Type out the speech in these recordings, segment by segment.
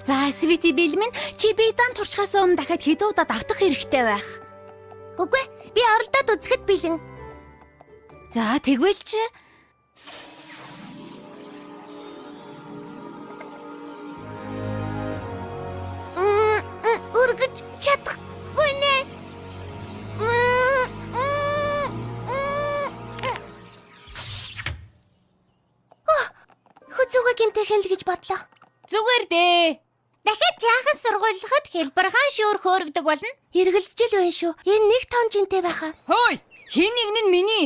За, Свити бэлмэн чи биедан туршихаас өмнө дахиад хэдэн удаа давтах хэрэгтэй байх. Үгүй, би оролдоод үзэхэд бэлэн. За, тэгвэл чи Үргэж чадахгүй нэ. Хүзүүгээ гэмтэхэн л гэж бодлоо. Зүгээр дээ. Дахиад жаахан сургуулихад хэлбэрхан шүүр хөөргдөг болно. Эргэлдэж л байна шүү. Энэ нэг тон жинтэй байхаа. Хөөе, хин нэг нь миний.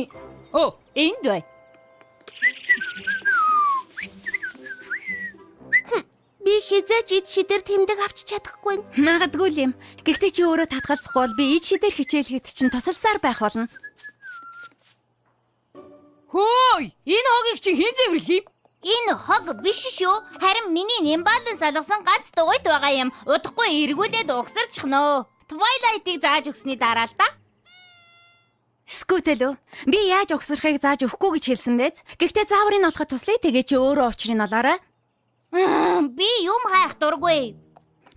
Оо, энд бай. Би хизээч ид шидэр тэмдэг авч чадахгүй. магадгүй л юм. Гэхдээ чи өөрөө татгалзахгүй бол би ид шидэр хичээлэхэд чинь тусалсаар байх болно. Хөөе, энэ хогийг чи хэн зэвэрлэе? Энэ хог биш шүү. Харин миний Нимбалан солгосон ганц дугуйт байгаа юм. Удахгүй эргүүлээд угсарчихноо. Twilight-ыг зааж өгсөний дараа л да. Скүүтэл үү? Би яаж угсрахыг зааж өгөхгүй гэж хэлсэн бэ? Гэхдээ зааврыг олоход туслая. Тэгээ чи өөрөө учрыг олоорой. Би юм хайх дургүй.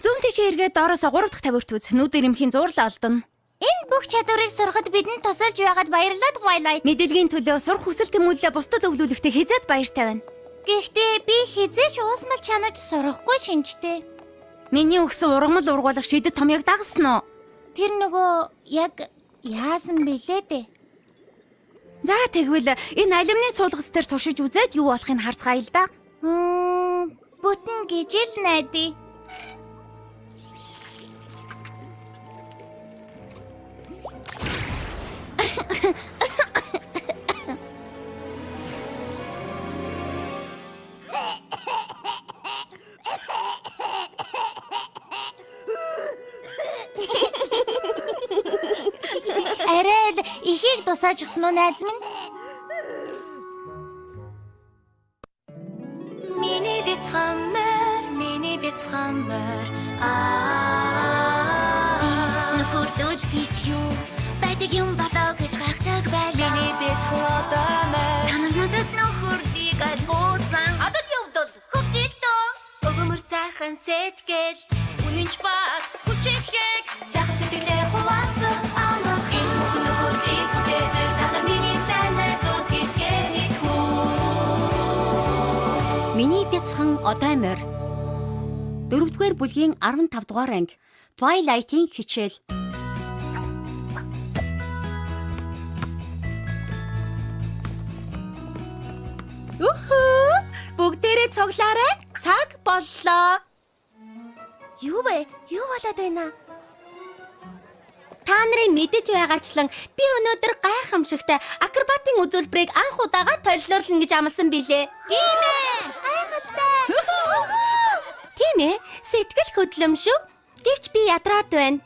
Зүүн тийш эргээд доороосоо 3 дахь тавирт үз. Нүдэр имхийн зурлал алдана. Энэ бүх чадварыг сурахад бидэнд тусалж байгаад баярлалаа Twilight. Мэдээллийн төлөө сурах хүсэл тэмүүлэлээ бусдад өглөөлөхдээ хязаад баяртай байна. Гэхдээ би хизээч уусмал чанаж сурахгүй шинжтэй. Миний өгсөн ургамал ургуулах шидэд томьёог дагсан уу? Тэр нөгөө яг яасан бэлээ дээ. За тэгвэл энэ алюминий цуулгас дээр туршиж үзээд юу болохыг харцгаая л да. Бүтэн гижил найдаа. Арай л ихийг тусааж өгсөн үү найз минь? Миний бяцхан Нөхөрлөл бич юу? Байдаг юм болоо гэж гайхдаг байлаа. Миний бяцхан одоомор. Танамнуудад нөхөрлийг альбуусан. Одоо явдал хөвжөлтөө. Өгөмөр сайхан сэтгэл. Үнэнч баг хүчихэд. Сайхан сэтгэлээ хуваацах амрах. Нөхөрлийг бүтээдэг. Надад миний сайнаас үтгэх хүү. Миний бяцхан одоомор 4-р бүлгийн 15 дугаар анги Twilight-ийн хичээл. Бүгдээрээ цуглаарай. Цаг боллоо. Юу вэ? Юу болоод байна? Та нарын мэдэж байгаачлан би өнөөдөр гайхамшигтай акробатын үзүүлбэрийг анх удаага толиулна гэж амласан билээ. Тийм ээ. Тийм ээ, сэтгэл хөдлөм шүү. Гэвч би ядраад байна.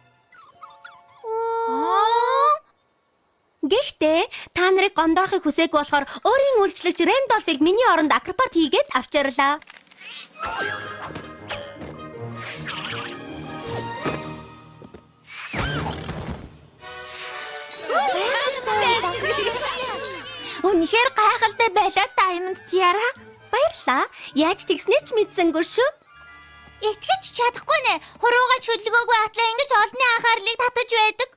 Гэхдээ та нарыг гондоохыг хүсээгүй болохоор өөрийн үйлчлэгч Рэндольфыг миний оронд акробат хийгээд авчирлаа. Үнэхээр гайхалтай байлаа Diamond Tiara. Баярлаа. Яаж тэгснээ ч мэдсэнгүй шүү. Итгэж чадахгүй нэ. Хуруугаач хөдөлгөөгүй атлаа ингэж олонний анхаарлыг татаж байдаг.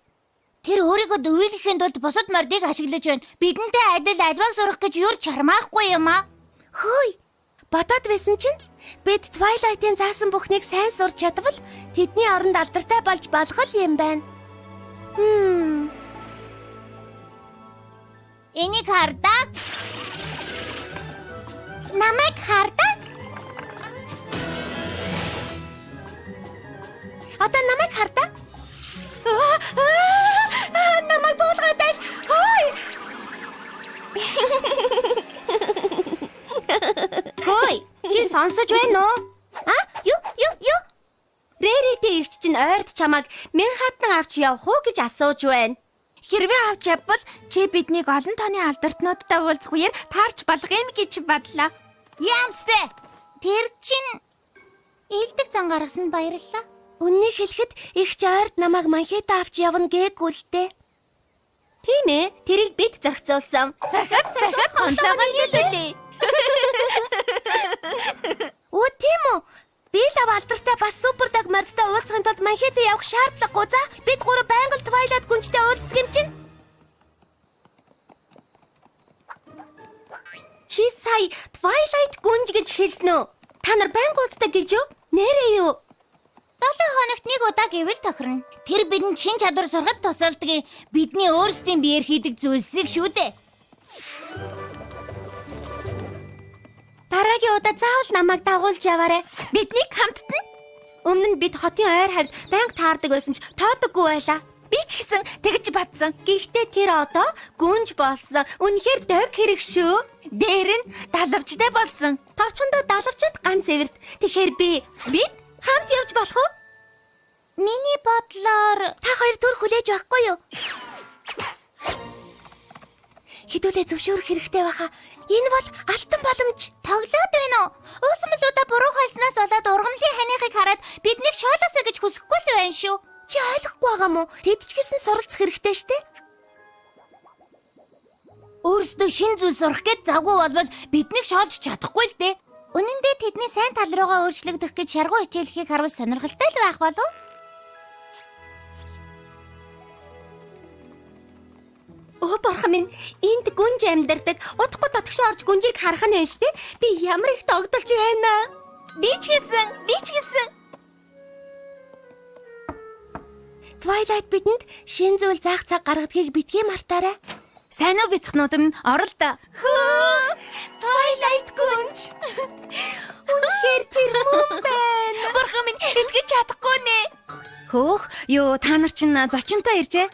Тэр өөрийгөө дөвөөлөхийн тулд бусад мордыг ашиглаж байна. Бидэнтэй адил альваг сурах гэж юур чармаахгүй юм аа. Хөөе. Бодоод байсан чинь бид Twilight-ийн заасан бүхнийг сайн сурч чадвал тэдний оронд алдартай болж болох юм байна. Энийг хардаа. Намайг хардаа. Одоо намайг хардаа. Намайг буулгаад. Хөөе. Хөөе, чи сонсож байна уу? Юу? Рэритэ игч чинь ойрд чамайг Манхаттан авч явах уу гэж асууж байна. Хэрвээ авч явбал чи биднийг олон тооны алдартнуудтай уулзах үеэр таарч болох юм гэж бодлоо. Янзтэй. Тэр чин илдэг зан гаргасан баярлалаа. Үннийг хэлэхэд их ч ойрд намайг Манхэттан авч явна гээгүй л дээ. Тийм ээ, тэрийг бид зохицуулсан. Захад хонлогоо хэлүүлээ. Оо тийм үү? Би л алдартай бас явах шаардлагагүй. За, бид гурав байнга Twilight гүнжтэй уулздаг юм чинь. Чи сая Twilight гүнж гэж хэлсэн үү? Та нар байнга уулздаг гэж юу? Нэрээ юу? 7 хоногт нэг удаа гэвэл тохирно. Тэр бидэнд шин чадвар сурахад тусалдаг бидний өөрсдийн биеэр хийдэг зүйлсийг шүү дээ. Дараагийн удаа заавал намайг дагуулж яваарай. Биднийг хамтдаа. Өмнө нь бид хотын ойр хавьд байнга таардаг байсан ч тоодоггүй байлаа. Би ч гэсэн тэгж бадсан. Гэхдээ тэр одоо гүнж болсон. Үнэхээр дог хэрэг шүү. Дээр нь далавчтай болсон. Товчондоо далавчд ганц эвэрт. Тэгэхээр бид хамт явж болох уу? Миний бодлоор Та хоёр түр хүлээж байхгүй юу? Хідүүлээ зөвшөөрөх хэрэгтэй байхаа. Энэ бол алтан боломж. тоглоод байна уу? Уусмлуудаа буруу хайлснаас болоод ургамлын ханиахыг хараад биднийг шоолоосоо гэж хүсэхгүй л байна шүү. Чи ойлгохгүй байгаа мó? Тэд ч гэсэн суралцах хэрэгтэй штэ. Өөрсдөө шин зүйл сурах гэж завгүй болбол биднийг шоолж чадахгүй л дээ. Үнэн дээр тэдний сайн тал руугаа өөрчлөгдөх гэж шаргуу хичээлхийг харуул сонирхолтой л байх болов. Оо бурхан минь, энд гүнж амьдардаг. Удахгүй дотгош орж гүнжийг харах нь байна штэ. Би ямар их тогтолж байна. Би ч гэсэн. Twilight бидэнд шин зүйл заах цаг гаргадгийг битгий мартаарай. Сайн уу бяцхнууд минь оролдоо. Twilight гүнж. Үнэхээр тэр мөн байна. Бурхан минь эзгэж чадахгүй нэ. Хөөх, юу та нар чинь зочинтой иржээ.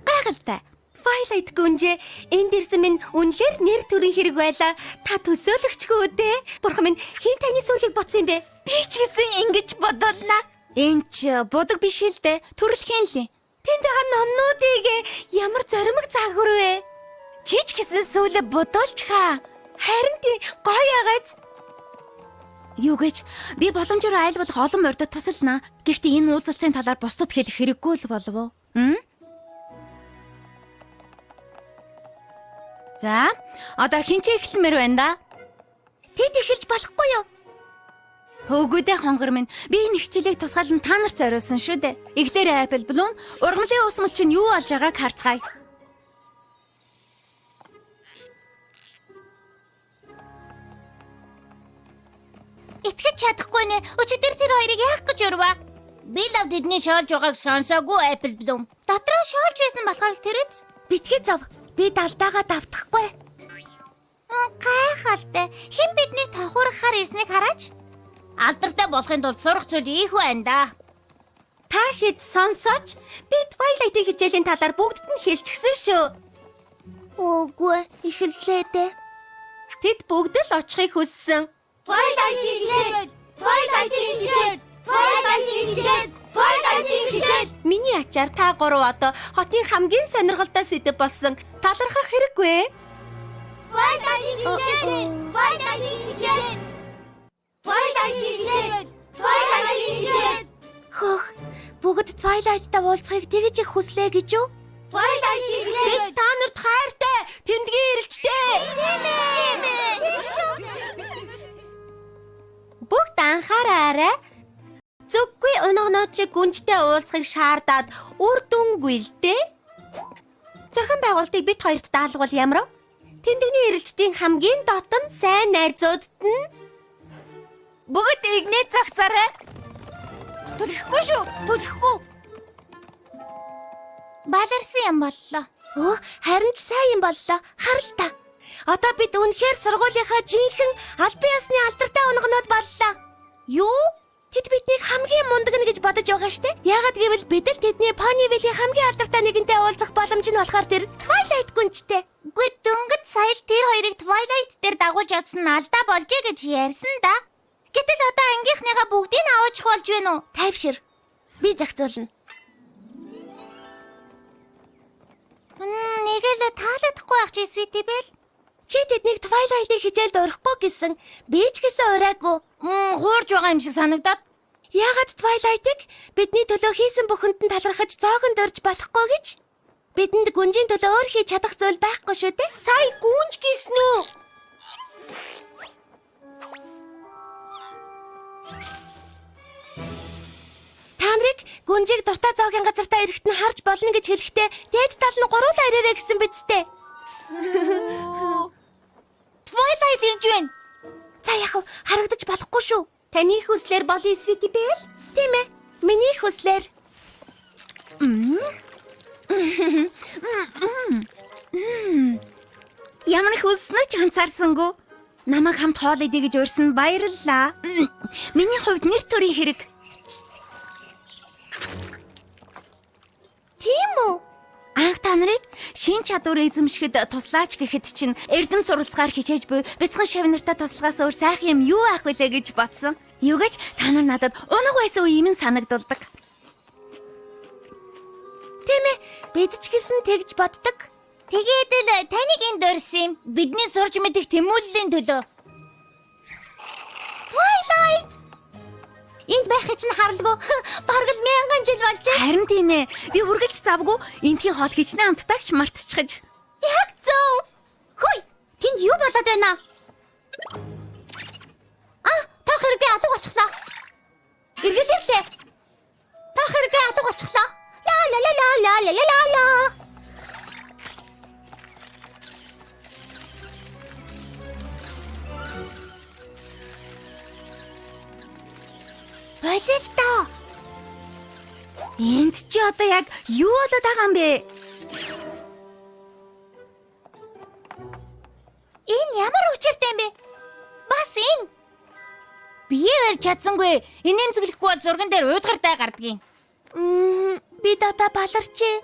Гайхалтай. Twilight гүнжээ. Энд ирсэн минь үнэхээр нэр төрийн хэрэг байлаа. Та төсөөлөгчгүй дээ. Бурхан минь хин таны сүлийг ботсон юм бэ? Би ч гэсэн ингэж бодоллаа. Энд ч будаг биш л дээ. Төрөлхийн л. Тэнд байгаа номнуудыг ямар зоримог загвар вэ? Чи ч гэсэн сүүлээ бодуулж хаа. Харин тий гоё ягааз. Юу гэж би боломжоор айл болох олон мордод тусалнаа. Гэхдээ энэ уулзалтын талаар бусдад хэлэх хэрэггүй л болов уу? За, одоо хинчээ эхлэмээр байна да. Тэд эхэлж болохгүй юу? Хөвгүүдээ хонгор минь би энэ хичээлийг тусгаалan та нарт зориулсан шүү дээ. Эглээр Apple Bloom ургамлын уусмал чинь юу болж байгааг харцгаая. Итгэж чадахгүй нэ. Өчигдөр тэр хоёрыг яах гэж урваа? Би лав тэдний шоолж байгааг сонсоогүй Apple Bloom. Дотроо шоолж байсан болохоор тэр үз. Битгий зов. Би далдаагаа давтахгүй. Гайхалтай. Хэн бидний тохиурахаар ирснийг хараач. Алдартай болохын тулд сурах зүйл их байна да. Та хэд сонсооч. Би Twilight-ийн хичээлийн талаар бүгдд нь хэлчихсэн шүү. Үгүй, эхэллээ дээ. Тэд бүгд л очихыг хүссэн. Twilight-ийн хичээл. Twilight-ийн хичээл. Twilight-ийн хичээл. Twilight-ийн хичээл. Миний ачаар та гурав одоо хотын хамгийн сонирхолтой сэдэв болсон. Талархах хэрэггүй. Twilight-ийн хичээл. Twilight-ийн хичээл. Twilight-ийн хичээл. Twilight-ийн хичээл. Хөх, бүгд Twilight-тай уулзахыг тэгж их хүслээ гэж юу? Twilight-ийн Бид хичээл. та нарт хайртай, тэмдгийн ирэлттэй. Бүгд анхаараарай. Зүггүй унагнуучиг гүнжтэй уулзахыг шаардаад үр дүнгүй л дээ. Зохион байгуулалтыг бид хоёрт даалгавал ямар вэ? Тэмдэгний ирэлтийн хамгийн дотн сайн найзуудад нь Бүгд игнээ загсаарай. Түлхэхгүй шүү. Түлхэхгүй. Баларсан юм боллоо. Оо, харин ч сайн юм боллоо. Харал та. Одоо бид үнэхээр сургуулийнхаа жинхэнэ албан ёсны алдартай унагнууд боллоо. Юу? Тэд биднийг хамгийн мундаг нь гэж бодож байгаа штэ. Яагаад гэвэл бид л тэдний Ponyville-ийн хамгийн алдартай нэгэнтэй уулзах боломж нь болохоор тэр Twilight гүнжтэй. Үгүй дөнгөж сая л тэр хоёрыг Twilight дээр дагуулж явсан нь алдаа болжээ гэж ярьсан да. Гэтэл одоо ангийнхныгаа бүгдийг аваачих болж байна уу? Тайвшир. Би зохицуулна. Нэгээл таалагдахгүй байх чи Sweetie Belle. Чи тэднийг Twilight-ийн хичээлд урахгүй гэсэн. Би ч гэсэн ураагүй. Хуурж байгаа юм шиг санагдаад. Яагаад Twilight-ыг бидний төлөө хийсэн бүхэнд нь талархаж зоогонд орж болохгүй гэж? Бидэнд гүнжийн төлөө өөр хийж чадах зүйл байхгүй шүү дээ. сая гүнж гисэн үү? Та нарыг гүнжийг дуртай зоогийн газартаа ирэхэд нь харж болно гэж хэлэхдээ дээд тал нь гуруулаа ирээрэй гэсэн биз дээ. Twilight ирж байна. За яах вэ? Харагдаж болохгүй шүү. Таны хүслээр болъё, Sweetie Belle. Тийм ээ. Миний хүслээр. Ямар их өснөч ганцаарсангүй. Намайг хамт хоол идэ гэж урьсан баярлалаа. Миний хувьд нэр төрийн хэрэг. Тийм үү? Анх та нарыг шин чадвар эзэмшихэд туслаач гэхэд чинь эрдэм суралцгаар хичээж буй бяцхан шавнартай туслахаас өөр сайхан юм юу ах вүлээ гэж бодсон. Юу гэж та нар надад унаг байсан үе юм санагдулдаг. Тийм ээ. Бид ч гэсэн тэгж боддог. Тэгээд л таныг энд орсон юм. Бидний сурч мэдэх тэмүүллийн төлөө. Twilight! Энд байхыг чинь харалгүй. Бараг л 1000 жил болж байна. Харин тийм ээ. Би үргэлж завгүй энтхийн хоол хичнээн амттагч мартчихж. Яг зөв. Хөөе, тэнд юу болоод байна? Та хэрэгээ алга болчихлоо. Иргэд ирлээ. Та хэрэгээ алга болчихлоо. Ла ла ла ла ла ла ла ла. Болилтоо. Энд чи одоо яг юу болоод байгаа юм бэ? Энэ ямар учиртай юм бэ? Бас энэ. Бие барьж чадсангүй. Инээмсэглэхгүй бол зурган дээр уйдгартай гардгийн. Бид одоо баларчээ.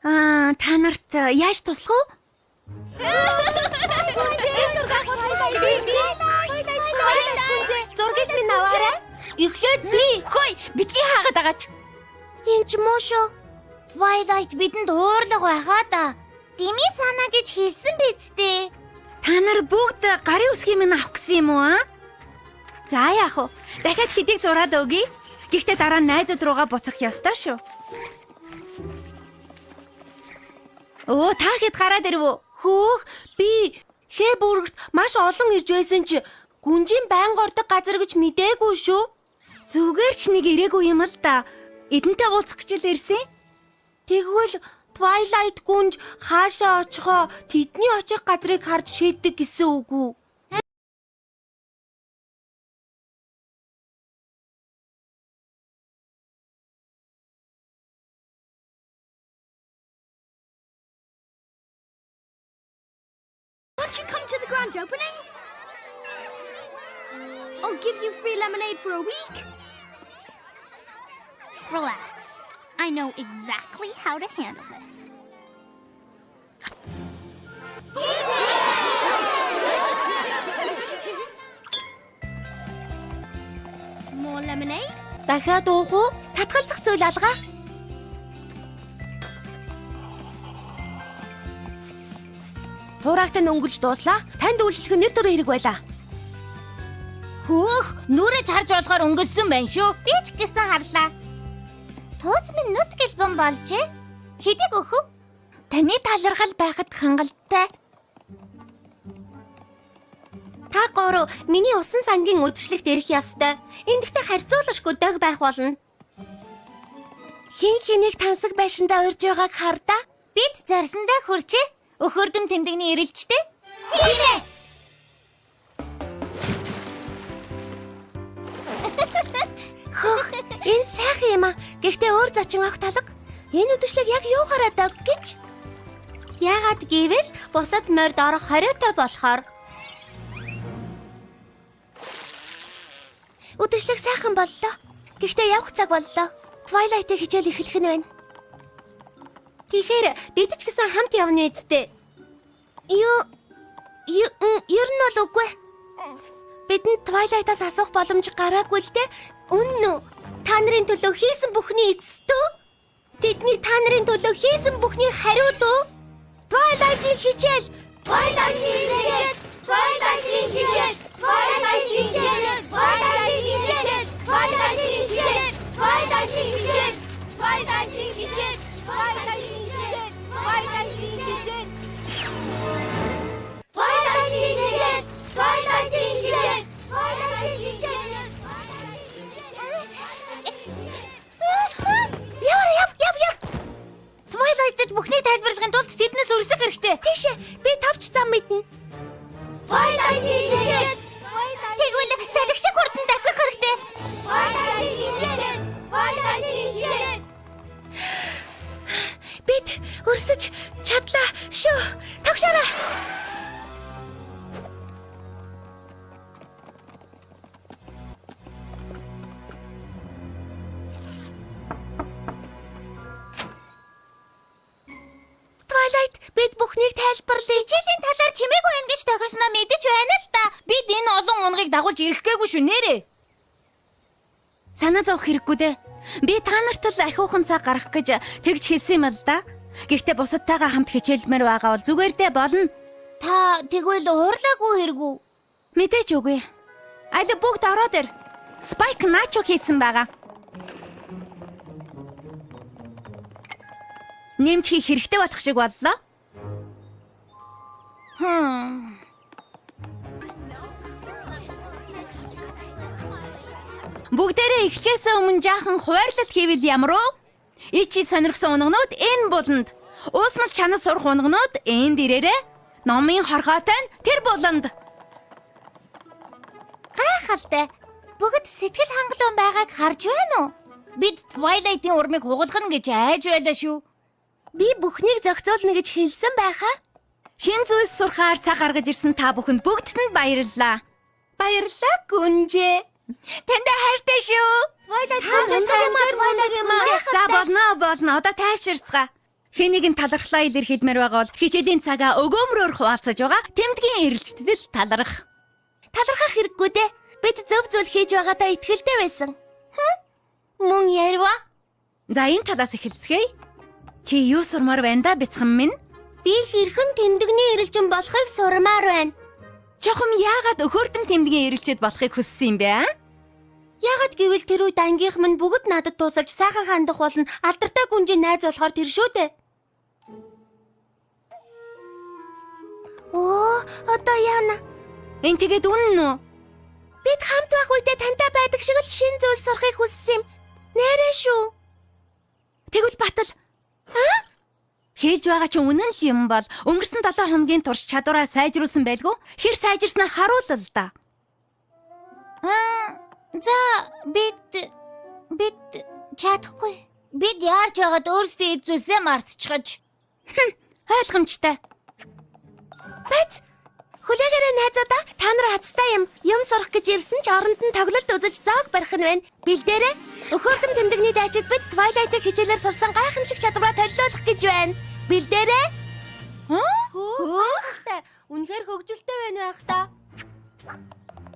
Та нарт яаж туслах вэ? Зургийг минь аваарай. Эхлээд би. Хөөе, битгий хаагаад байгаач. Энэ ч муу шүү. Twilight бидэнд уурлага байхаа да. Дими санаа гэж хэлсэн биз дээ. Та нар бүгд гарын үсгийг минь авах гэсэн юм уу аа? За яах вэ? Дахиад хэдийг зураад өгье. Гэхдээ дараа нь найзууд руугаа буцах ёстой шүү. Оо, та хэд гараад ирв үү? Хөөх, би хээ бүрэгт маш олон ирж байсан чи гүнжийн байнга ордог газар гэж мэдээгүй шүү. Зүгээр ч нэг ирээгүй юм л да. Эдэнтэй уулзах гэж л ирсэн. Тэгвэл Twilight гүнж хаашаа очихоо тэдний очих газрыг харж шийддэг гэсэн үг үү? Won't you come to the grand opening? I'll give you free lemonade for a week. Relax. I know exactly how to handle this. More lemonade? Дахиад уух уу? Татгалзах зүйл алгаа. Туураагтаа өнгөрч дууслаа. Танд үйлчлэх нэр төрийн хэрэг байлаа. Хөөх, нүрэж харж болохоор өнгөссөн байна шүү. Би ч гэсэн харлаа. Тууз минь нүд гэлбэн болжээ. Хэдийг өгөх? Таны талархал байхад хангалттай. Та гурав миний усан сангийн үдшилтэд ирэх ёстой. Эндэгтэй харьцуулашгүй дог байх болно. Хин хэнийг тансаг байшиндаа урьж байгааг хардаа. Бид зарсандаа хүрчээ. Өхөрдөм тэмдэгний ирэлжтэй. Хийнэ. Энэ сайхан юм аа. Гэхдээ өөр зочин авах талга. Энэ үдшилэг яг юугаараа дог гэж? Яагаад гэвэл бусад морьд орох хориотой болохоор. Үдшилэг сайхан боллоо. Гэхдээ явах цаг боллоо. Twilight-ийг хичээл эхлэх нь байна. Тэгэхээр бид ч гэсэн хамт явна үсттэй. Ер нь бол үгүй. Бидэнд Twilight-аас асуух боломж гараагүй л дээ. Үнэн үү? Та нарын төлөө хийсэн бүхний эцэстөө? Тэдний та нарын төлөө хийсэн бүхний хариуд уу? Twilight-ийг хичээл. Twilight-ийг хичээл. Twilight-ийг хичээл. Twilight-ийг хичээл. Twilight-ийг хичээл. Twilight-ийг хичээл. Twilight-ийг хичээл. Twilight-ийг хичээл. Twilight-ийг хичээл. Twilight-ийг хичээл. Twilight-ийг хичээл. Бурхныг тайлбарлахын тулд тэднээс өрсөх хэрэгтэй. Тийшээ би товч зам мэднэ. Twilight хичээл. Тэгвэл салхи шиг хурдан дахих хэрэгтэй. Twilight хичээл. Twilight хичээл. Бид өрсөж чадлаа шүү. Тогшоорой. Twilight, бид бүхнийг тайлбарлая. Хичээлийн талаар чимээгүй байна гэж тохирсноо мэдэж байна л да. Бид энэ олон унгыг дагуулж ирэх гээгүй шүү нэрээ. Санаа зовох хэрэггүй дээ. Би та нарт л ахиухан цаг гарах гэж тэгж хэлсэн юм л да. Гэхдээ бусадтайгаа хамт хичээлмээр байгаа бол зүгээр дээ болно. Та тэгвэл уурлаагүй хэрэггүй. Мэдээж үгүй. Аль бүгд ороод ир. Спайк начо хийсэн байгаа. Нэмж хийх хэрэгтэй болох шиг боллоо. Бүгдээрээ эхлэхээс өмнө жаахан хуваарлалт хийвэл ямар уу? Ичи сонирхсон унгнууд энэ буланд. Уусмал чанаас сурах унгнууд энд ирээрээ. Номын хорхоотой нь тэр буланд. Гайхалтай. Бүгд сэтгэл хангалуун байгааг харж байна уу? Бид Twilight-ийн урмыг хугалгана гэж айж байлаа шүү. Би бүхнийг зохицуулна гэж хэлсэн байхаа. Шин зүйлс сурахаар цаг гаргаж ирсэн та бүхэнд бүгдд нь баярлалаа. Баярлалаа гүнжээ. Тантай хайртай шүү. За болно. Одоо тайвширцгаа. Хэнийг нь талархлаа илэрхийлмээр байгаа бол хичээлийн цагаа өгөөмрөөр хуваалцаж байгаа тэмдгийн эрэлжтэд таларх. Талархах хэрэггүй дээ. Бид зөв зүйл хийж байгаадаа итгэлтэй байсан. Мөн ярива. За энэ талаас эхэлцгээе. Чи юу сурмаар байна да бяцхан минь? Би хэрхэн тэмдэгний эрэлжин болохыг сурмаар байна. Чохом яагаад өхөөртөн тэмдгийн эрэлжид болохыг хүссэн юм бэ? Яагаад гэвэл тэр үед ангийнх минь бүгд надад тусалж сайхан хандах болно. Алдартай гүнжээ найз болохоор тэр шүү дээ. Одоо яана? Энд тэгээд үнэн үү? Бид хамт байх үедээ тантай байдаг шиг л шин зүйл сурахыг хүссэн юм. Нэрээ шүү. Тэгвэл Батал. Хийж байгаа ч үнэн л юм бол өнгөрсөн 7 хоногийн турш чадвараа сайжруулсан байлгүй? Хэр сайжирснаа харуул л да. За бид чадахгүй. Бид яарч байгаад өөрсдөө эзүүлсээ мартчихаж. Ойлгомжтой. Бац. Хүлээгээрээ найзуудаа та нар хацтай юм сурах гэж ирсэн ч оронд нь тоглолт үзэж зааг барих нь байна. Бэлдээрээ өхөөртөн тэмдэгний дайчид бид Twilight-ыг хичээлээр сурсан гайхамшиг чадвараа төлөөлөх гэж байна. Бэлдээрээ. Үнэхээр хөгжилтэй байна байх та.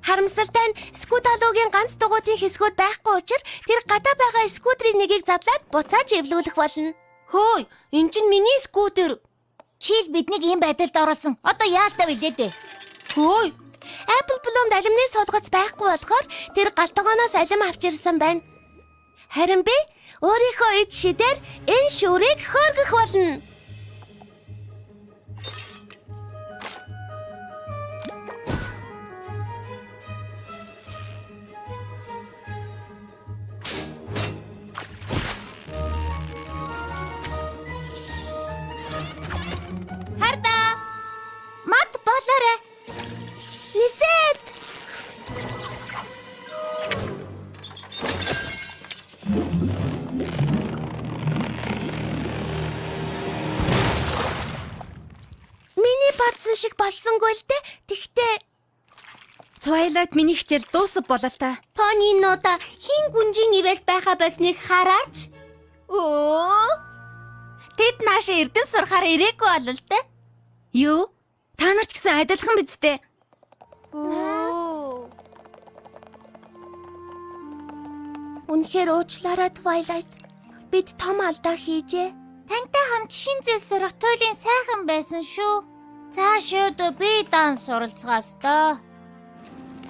Харамсалтай нь скуталуугийн ганц дугуйтын хэсгүүд байхгүй учраас тэр гадаа байгаа скутерийн нэгийг задлаад буцааж эвлүүлэх болно. Хөөе, энэ чинь миний скутер. Чийл биднийг ийм байдалд оруулсан. Одоо яалтаа билээ дээ. Хөөе. Apple Bloom алимны суулгац байхгүй болохоор тэр галтгооноос алим авч ирсэн байна. Харин би өөрийнхөө эд шидээр энэ шүүрийг хөөргөх болно. Мат болоорой. Нисээд. Миний бодсон шиг болсонгүй л дээ. Тэгтээ Twilight миний хичээл дуусах болол та. Пони нуута хин гүнжийн ивэл байха байсныг хараач. Тэд наашаа эрдэм сурахаар ирээгүй болол тэ. Юу? Та нар ч гэсэн адилхан биз дээ. Үнэхээр уучлаарай Twilight. Бид том алдаа хийжээ. Тантай хамт шин зүйл сурах туйлын сайхан байсан шүү. Цаашаа би дан суралцгаас та.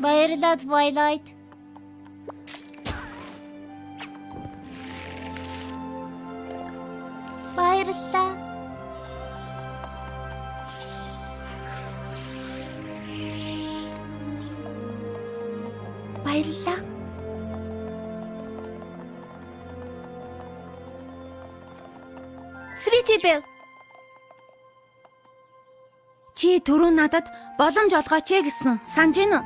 Баярлалаа Twilight. Баярлалаа. Баярлалаа. Sweetie Belle, Чи түрүү надад боломж олгооч гэсэн санаж гин үү?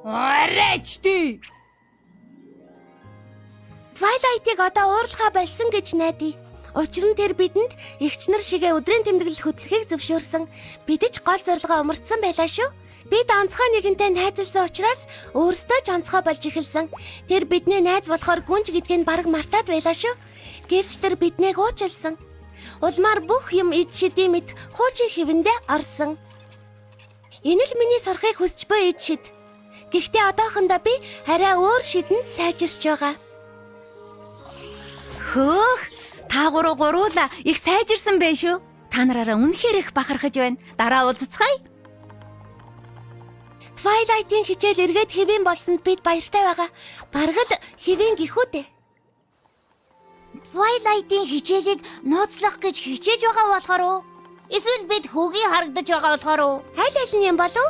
Арачти. Twilight-ыг одоо уурлахаа болсон гэж найдаа. Учир нь тэр бидэнд эгчнэр шигээ өдрийн тэмдэглэл хөтлөхийг зөвшөөрсөн. Бид ч гол зорилгоо умардсан байлаа шүү. Бид онцгой нэгэнтэй найзалсан учраас өөрсдөө ч онцгой болж эхэлсэн. Тэр бидний найз болохоор гүнж гэдгийг бараг мартаад байлаа шүү. Гэвч тэр биднийг уучлсан. Улмаар бүх юм эд шидийн мэд хуучин хэвэндээ орсон. Энэ л миний сурахыг хүсч буй эд шид. Гэхдээ одоохондоо би арай өөр шидэнд сайжирч байгаа. Хөөх, та гуруула их сайжирсан байх шүү. Та нараараа үнэхээр их бахархаж байна. Дараа уулзцгаая. Twilight-ийн хичээл эргээд хэвэн болсонд бид баяртай байгаа. Бараг л хэвэн гихүү дээ. Twilight-ийн хичээлийг нууцлах гэж хичээж байгаа болохоор уу? Эсвэл бид хөгийн харагдаж байгаа болохоор уу? Аль аль нь юм болов?